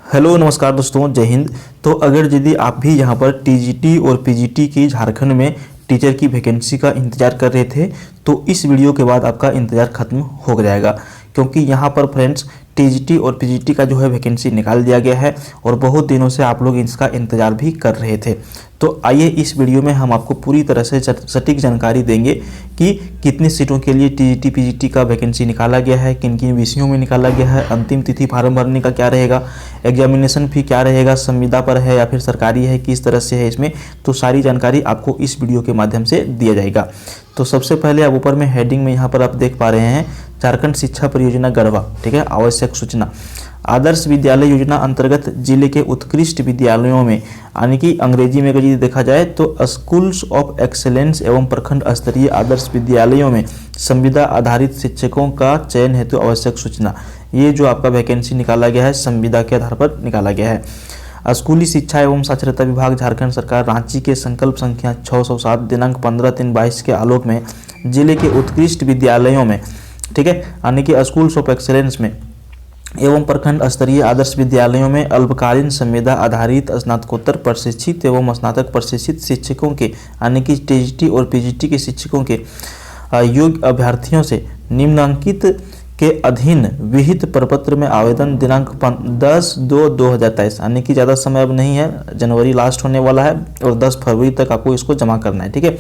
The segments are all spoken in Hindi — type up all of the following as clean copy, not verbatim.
हेलो नमस्कार दोस्तों, जय हिंद। तो अगर यदि आप भी यहाँ पर टीजीटी और पीजीटी की झारखंड में टीचर की वैकेंसी का इंतज़ार कर रहे थे तो इस वीडियो के बाद आपका इंतज़ार खत्म हो जाएगा, क्योंकि यहाँ पर फ्रेंड्स टीजीटी और पीजीटी का जो है वैकेंसी निकाल दिया गया है और बहुत दिनों से आप लोग इसका इंतज़ार भी कर रहे थे। तो आइए इस वीडियो में हम आपको पूरी तरह से सटीक जानकारी देंगे कि कितनी सीटों के लिए टीजीटी पीजीटी का वैकेंसी निकाला गया है, किन किन विषयों में निकाला गया है, अंतिम तिथि फार्म भरने का क्या रहेगा, एग्जामिनेशन फी क्या रहेगा, संविदा पर है या फिर सरकारी है, किस तरह से है इसमें, तो सारी जानकारी आपको इस वीडियो के माध्यम से दिया जाएगा। तो सबसे पहले आप ऊपर में हेडिंग में यहाँ पर आप देख पा रहे हैं झारखंड शिक्षा परियोजना गढ़वा, ठीक है, आवश्यक सूचना। आदर्श विद्यालय योजना अंतर्गत जिले के उत्कृष्ट विद्यालयों में, यानी कि अंग्रेजी में अगर यदि देखा जाए तो स्कूल्स ऑफ एक्सेलेंस एवं प्रखंड स्तरीय आदर्श विद्यालयों में संविदा आधारित शिक्षकों का चयन हेतु आवश्यक सूचना। ये जो आपका वैकेंसी निकाला गया है संविदा के आधार पर निकाला गया है। स्कूली शिक्षा एवं साक्षरता विभाग झारखंड सरकार रांची के संकल्प संख्या 607 दिनांक 15/3/22 के आलोक में जिले के उत्कृष्ट विद्यालयों में, ठीक है, यानी कि स्कूल्स ऑफ एक्सेलेंस में एवं प्रखंड स्तरीय आदर्श विद्यालयों में अल्पकालीन संविदा आधारित स्नातकोत्तर प्रशिक्षित एवं स्नातक प्रशिक्षित शिक्षकों के, यानी कि टीजीटी और पीजीटी के शिक्षकों के योग्य अभ्यर्थियों से निम्नांकित के अधीन विहित प्रपत्र में आवेदन दिनांक 10/2/2023, यानी कि ज़्यादा समय अब नहीं है, जनवरी लास्ट होने वाला है और 10 फरवरी तक आपको इसको जमा करना है, ठीक है।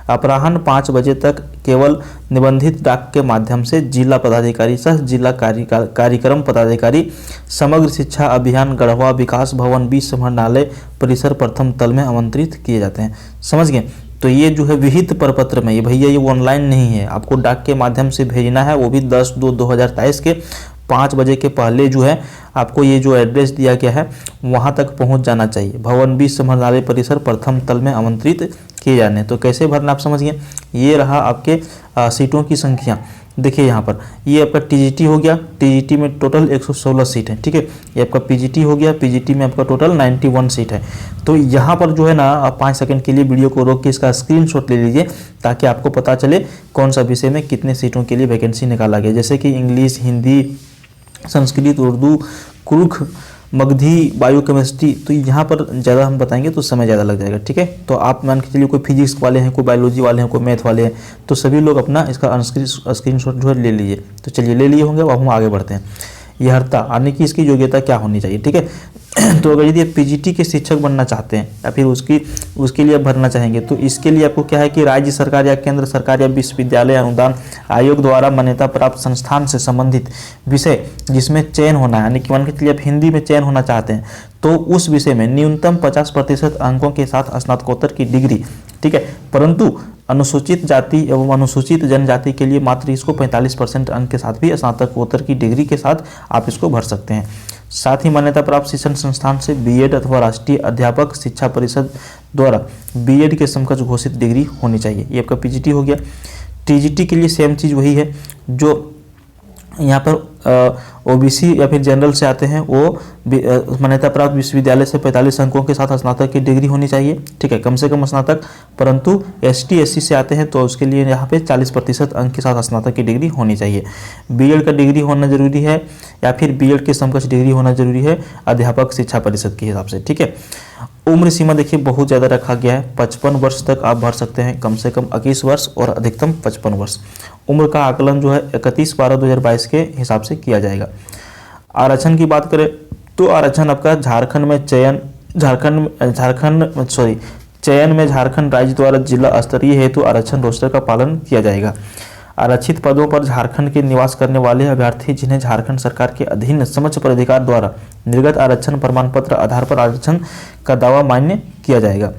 अपराह्न 5 बजे तक केवल निबंधित डाक के माध्यम से जिला पदाधिकारी सह जिला कार्यक्रम पदाधिकारी समग्र शिक्षा अभियान गढ़वा विकास भवन 20 समाहरणालय परिसर प्रथम तल में आमंत्रित किए जाते हैं। समझ गए? तो ये जो है विहित प्रपत्र में, ये भैया ये ऑनलाइन नहीं है, आपको डाक के माध्यम से भेजना है, वो भी 10/2/2023 के 5 बजे के पहले जो है आपको ये जो एड्रेस दिया गया है वहाँ तक पहुँच जाना चाहिए। भवन 20 समाहरणालय परिसर प्रथम तल में आमंत्रित किए जाने। तो कैसे भरना आप समझ गए। ये रहा आपके सीटों की संख्या। देखिए यहाँ पर ये आपका टीजीटी हो गया, टीजीटी में टोटल 116 सीट है, ठीक है। ये आपका पीजीटी हो गया, पीजीटी में आपका टोटल 91 सीट है। तो यहाँ पर जो है ना आप 5 सेकंड के लिए वीडियो को रोक के इसका स्क्रीनशॉट ले लीजिए ताकि आपको पता चले कौन सा विषय में कितने सीटों के लिए वैकेंसी निकाला गया। जैसे कि इंग्लिश, हिंदी, संस्कृत, उर्दू, कुरुख, मगधी, बायोकेमिस्ट्री, तो यहाँ पर ज़्यादा हम बताएंगे तो समय ज़्यादा लग जाएगा, ठीक है। तो आप मान के चलिए कोई फिजिक्स वाले हैं, कोई बायोलॉजी वाले हैं, कोई मैथ वाले हैं, तो सभी लोग अपना इसका स्क्रीनशॉट जो है ले लीजिए। तो चलिए ले लिए होंगे, अब हम आगे बढ़ते हैं। यहर्ता, यानी कि इसकी योग्यता क्या होनी चाहिए, ठीक है। तो अगर यदि आप पीजीटी के शिक्षक बनना चाहते हैं या फिर उसके लिए आप भरना चाहेंगे तो इसके लिए आपको क्या है कि राज्य सरकार या केंद्र सरकार या विश्वविद्यालय अनुदान आयोग द्वारा मान्यता प्राप्त संस्थान से संबंधित विषय जिसमें चयन होना है, यानी कि मान के चलिए आप हिंदी में चयन होना चाहते हैं तो उस विषय में न्यूनतम 50% अंकों के साथ स्नातकोत्तर की डिग्री, ठीक है। परंतु अनुसूचित जाति एवं अनुसूचित जनजाति के लिए मात्र इसको 45% अंक के साथ भी स्नातकोत्तर की डिग्री के साथ आप इसको भर सकते हैं। साथ ही मान्यता प्राप्त शिक्षण संस्थान से बीएड अथवा राष्ट्रीय अध्यापक शिक्षा परिषद द्वारा बीएड के समकक्ष घोषित डिग्री होनी चाहिए। ये आपका पीजीटी हो गया। टीजीटी के लिए सेम चीज़ वही है जो यहाँ पर ओबीसी या फिर जनरल से आते हैं, वो मान्यता प्राप्त विश्वविद्यालय से 45 अंकों के साथ स्नातक की डिग्री होनी चाहिए, ठीक है, कम से कम स्नातक। परंतु एसटी एससी से आते हैं तो उसके लिए यहाँ पे 40% अंक के साथ स्नातक की डिग्री होनी चाहिए। बीएड का डिग्री होना जरूरी है या फिर बीएड के समकक्ष डिग्री होना जरूरी है अध्यापक शिक्षा परिषद के हिसाब से, ठीक है। उम्र सीमा देखिए बहुत ज़्यादा रखा गया है, 55 वर्ष तक आप भर सकते हैं, कम से कम 21 वर्ष और अधिकतम 55 वर्ष। उम्र का आकलन जो है 31/12/2022 के हिसाब से किया जाएगा। आरक्षण की बात करें तो आरक्षण आपका झारखंड में चयन में झारखंड राज्य द्वारा जिला स्तरीय हेतु आरक्षण रोस्टर का पालन किया जाएगा। आरक्षित पदों पर झारखंड के निवास करने वाले अभ्यर्थी जिन्हें झारखंड सरकार के अधीन समक्ष प्राधिकार द्वारा निर्गत आरक्षण प्रमाण पत्र आधार पर आरक्षण का दावा मान्य किया जाएगा।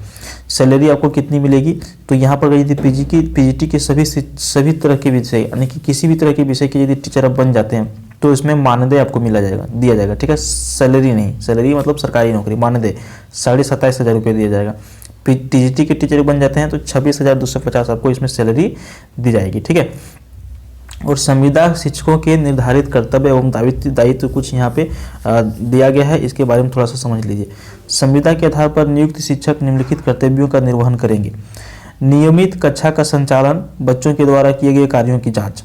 सैलरी आपको कितनी मिलेगी तो यहाँ पर यदि पीजीटी के सभी तरह के विषय, यानी कि किसी भी तरह के विषय के यदि टीचर आप बन जाते हैं तो इसमें मानदेय आपको दिया जाएगा, ठीक है। सैलरी नहीं, सैलरी मतलब सरकारी नौकरी, मानदेय 27,500 रुपये दिया जाएगा। टीजीटी के टीचर बन जाते हैं तो 26,250 आपको इसमें सैलरी दी जाएगी, ठीक है। और संविदा शिक्षकों के निर्धारित कर्तव्य एवं दायित्व कुछ यहाँ पे दिया गया है, इसके बारे में थोड़ा सा समझ लीजिए। संविदा के आधार पर नियुक्त शिक्षक निम्नलिखित कर्तव्यों का निर्वहन करेंगे। नियमित कक्षा का संचालन, बच्चों के द्वारा किए गए कार्यों की जांच,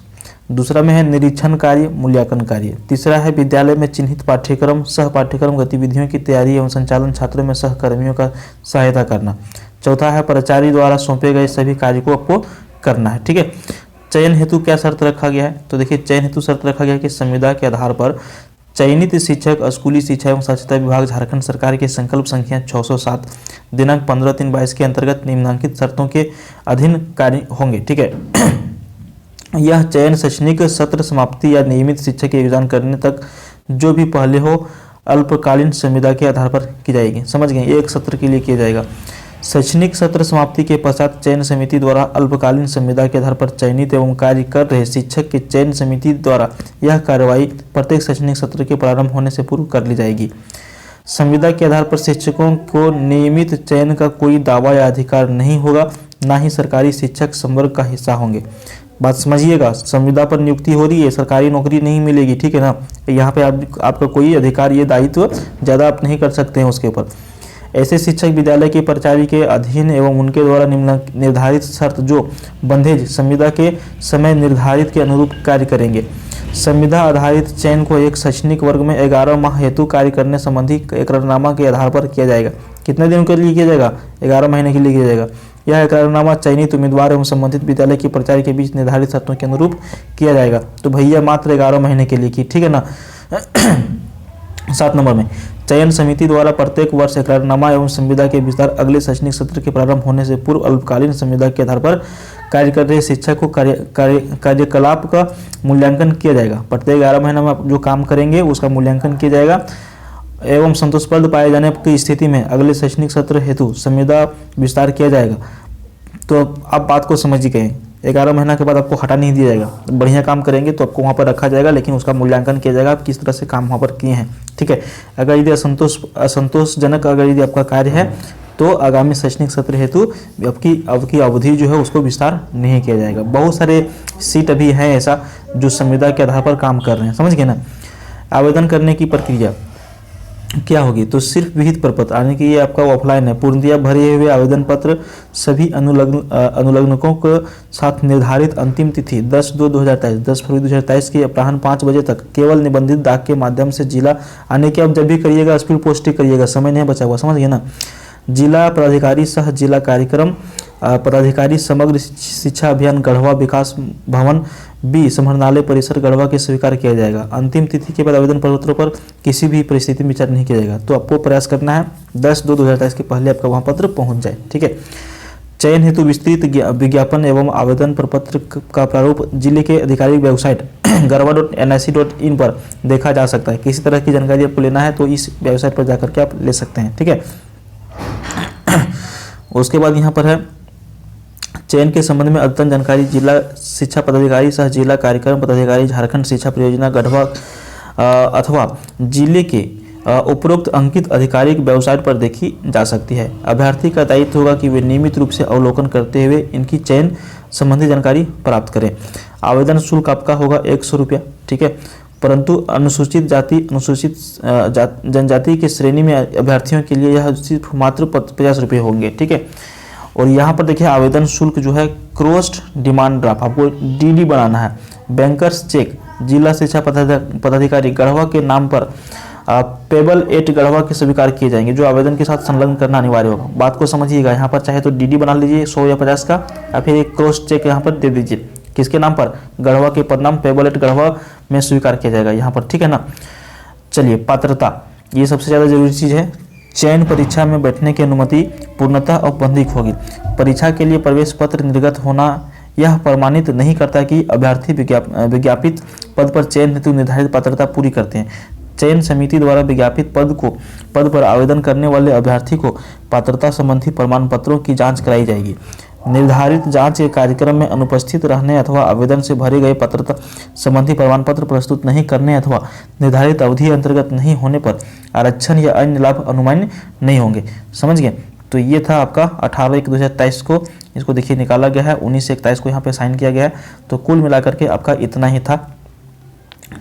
दूसरा में है निरीक्षण कार्य, मूल्यांकन कार्य। तीसरा है विद्यालय में चिन्हित पाठ्यक्रम सह पाठ्यक्रम गतिविधियों की तैयारी एवं संचालन, छात्रों में सहकर्मियों का सहायता करना। चौथा है प्राचार्य द्वारा सौंपे गए सभी कार्य को आपको करना है। ठीक है, चयन हेतु क्या शर्त रखा गया है? तो देखिए चयन हेतु शर्त रखा गया है कि संविदा के आधार पर चयनित शिक्षक स्कूली शिक्षा एवं साक्षरता विभाग झारखंड सरकार के संकल्प संख्या 607 दिनांक 15/3/22 के अंतर्गत निम्नलिखित शर्तों के अधीन कार्य होंगे। ठीक है, यह चयन शैक्षणिक सत्र समाप्ति या नियमित शिक्षक के योगदान करने तक जो भी पहले हो अल्पकालीन संविदा के आधार पर की जाएगी। समझ गए, एक सत्र के लिए किया जाएगा। शैक्षणिक सत्र समाप्ति के पश्चात चयन समिति द्वारा अल्पकालीन संविदा के आधार पर चयनित एवं कार्य कर रहे शिक्षक के चयन समिति द्वारा यह कार्रवाई प्रत्येक शैक्षणिक सत्र के प्रारंभ होने से पूर्व कर ली जाएगी। संविदा के आधार पर शिक्षकों को नियमित चयन का कोई दावा या अधिकार नहीं होगा, ना ही सरकारी शिक्षक संवर्ग का हिस्सा होंगे। बात समझिएगा, संविदा पर नियुक्ति हो रही है, सरकारी नौकरी नहीं मिलेगी। ठीक है ना, यहाँ पे आपका कोई अधिकार ये दायित्व ज़्यादा आप नहीं कर सकते हैं उसके ऊपर। ऐसे शिक्षक विद्यालय के प्राचार्य के अधीन एवं उनके द्वारा निर्धारित शर्त जो बंधेज संविदा के समय निर्धारित के अनुरूप कार्य करेंगे। संविदा आधारित चयन को एक शैक्षणिक वर्ग में 11 माह हेतु कार्य करने संबंधी इकरारनामा के आधार पर किया जाएगा। कितने दिन के लिए किया जाएगा? 11 महीने के लिए किया जाएगा। यह इकरारनामा चयनित उम्मीदवार एवं संबंधित विद्यालय के प्राचार्य के बीच निर्धारित शर्तों के अनुरूप किया जाएगा। तो भैया मात्र 11 महीने के लिए की। ठीक है ना। 7 नंबर में चयन समिति द्वारा प्रत्येक वर्ष इकरारनामा एवं संविदा के विस्तार अगले शैक्षणिक सत्र के प्रारंभ होने से पूर्व अल्पकालीन संविदा के आधार पर कार्य कर रहे शिक्षक को कार्यकलाप का मूल्यांकन किया जाएगा। प्रत्येक 11 महीने में आप जो काम करेंगे उसका मूल्यांकन किया जाएगा एवं संतोषप्रद पाए जाने की स्थिति में अगले शैक्षणिक सत्र हेतु संविदा विस्तार किया जाएगा। तो आप बात को समझ ही गए, 11 महीना के बाद आपको हटा नहीं दिया जाएगा। बढ़िया काम करेंगे तो आपको वहाँ पर रखा जाएगा, लेकिन उसका मूल्यांकन किया जाएगा आप किस तरह से काम वहाँ पर किए हैं। ठीक है, अगर यदि असंतोषजनक अगर यदि आपका कार्य है तो आगामी शैक्षणिक सत्र हेतु आपकी अवधि जो है उसको विस्तार नहीं किया जाएगा। बहुत सारे सीट अभी हैं ऐसा जो संविदा के आधार पर काम कर रहे हैं, समझ गए ना। आवेदन करने की प्रक्रिया क्या होगी? तो सिर्फ विहित प्रपत्र यानी कि ये आपका ऑफलाइन है। पूर्णतया भरे हुए आवेदन पत्र सभी अनुलग्नकों के साथ निर्धारित अंतिम तिथि 10/2/2023 10 फरवरी 2023 के अपराह्न 5 बजे तक केवल निबंधित डाक के माध्यम से जिला आने के, अब जब भी करिएगा स्पीड पोस्ट ही करिएगा, समय नहीं बचा हुआ, समझ गए ना। जिला पदाधिकारी सह जिला कार्यक्रम पदाधिकारी समग्र शिक्षा अभियान गढ़वा विकास भवन बी समाहरणालय परिसर गढ़वा के स्वीकार किया जाएगा। अंतिम तिथि के बाद आवेदन पत्रों पर किसी भी परिस्थिति में विचार नहीं किया जाएगा। तो आपको प्रयास करना है 10/2/2023 के पहले आपका वहाँ पत्र पहुँच जाए। ठीक है, चयन हेतु विस्तृत विज्ञापन एवं आवेदन प्रपत्र का प्रारूप जिले के आधिकारिक वेबसाइट garva.nic.in पर देखा जा सकता है। किसी तरह की जानकारी आपको लेना है तो इस वेबसाइट पर जाकर के आप ले सकते हैं। ठीक है, उसके बाद यहाँ पर है चयन के संबंध में अद्यतन जानकारी जिला शिक्षा पदाधिकारी सह जिला कार्यक्रम पदाधिकारी झारखंड शिक्षा परियोजना गढ़वा अथवा जिले के उपरोक्त अंकित आधिकारिक वेबसाइट पर देखी जा सकती है। अभ्यर्थी का दायित्व होगा कि वे नियमित रूप से अवलोकन करते हुए इनकी चयन संबंधी जानकारी प्राप्त करें। आवेदन शुल्क आपका होगा 100 रुपया। ठीक है, परंतु अनुसूचित जाति अनुसूचित जनजाति के श्रेणी में अभ्यर्थियों के लिए यह सिर्फ मात्र 50 रुपये होंगे। ठीक है, और यहाँ पर देखिए आवेदन शुल्क जो है क्रॉस्ड डिमांड ड्राफ्ट आपको डीडी बनाना है। बैंकर्स चेक जिला शिक्षा पदाधिकारी गढ़वा के नाम पर पेबल 8 गढ़वा के स्वीकार किए जाएंगे, जो आवेदन के साथ संलग्न करना अनिवार्य होगा। बात को समझिएगा, यहाँ पर चाहे तो डीडी बना लीजिए 100 या 50 का, या फिर एक क्रॉस चेक यहाँ पर दे दीजिए। किसके नाम पर? गढ़वा के पदनाम पेबल 8 गढ़वा में स्वीकार किया जाएगा यहाँ पर। ठीक है ना। चलिए, पात्रता ये सबसे ज़्यादा जरूरी चीज़ है। चयन परीक्षा में बैठने की अनुमति पूर्णतः औपबंधिक होगी। परीक्षा के लिए प्रवेश पत्र निर्गत होना यह प्रमाणित नहीं करता कि अभ्यर्थी विज्ञापित पद पर चयन हेतु निर्धारित पात्रता पूरी करते हैं। चयन समिति द्वारा विज्ञापित पद पर आवेदन करने वाले अभ्यर्थी को पात्रता संबंधी प्रमाण पत्रों की जांच कराई जाएगी। निर्धारित जांच के कार्यक्रम में अनुपस्थित रहने अथवा आवेदन से भरे गए पात्रता संबंधी प्रमाण पत्र प्रस्तुत नहीं करने अथवा निर्धारित अवधि अंतर्गत नहीं होने पर आरक्षण या अन्य लाभ अनुमान्य नहीं होंगे। समझ गए। तो ये था आपका 18/1/2023 को, इसको देखिए निकाला गया है। 19/21 को यहाँ पे साइन किया गया है। तो कुल मिलाकर के आपका इतना ही था।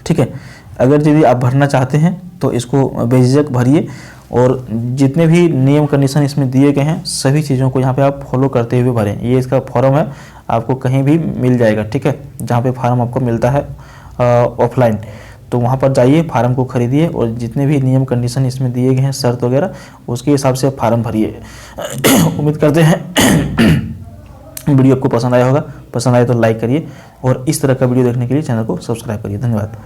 ठीक है, अगर यदि आप भरना चाहते हैं तो इसको बेझिझक भरिए, और जितने भी नियम कंडीशन इसमें दिए गए हैं सभी चीज़ों को यहाँ पे आप फॉलो करते हुए भरें। ये इसका फॉर्म है, आपको कहीं भी मिल जाएगा, ठीक है, जहाँ पे फार्म आपको मिलता है ऑफलाइन। तो वहाँ पर जाइए, फार्म को खरीदिए और जितने भी नियम कंडीशन इसमें दिए गए हैं, शर्त वगैरह, उसके हिसाब से आप फार्म भरिए। उम्मीद करते हैं वीडियो आपको पसंद आया होगा। पसंद आए तो लाइक करिए और इस तरह का वीडियो देखने के लिए चैनल को सब्सक्राइब करिए। धन्यवाद।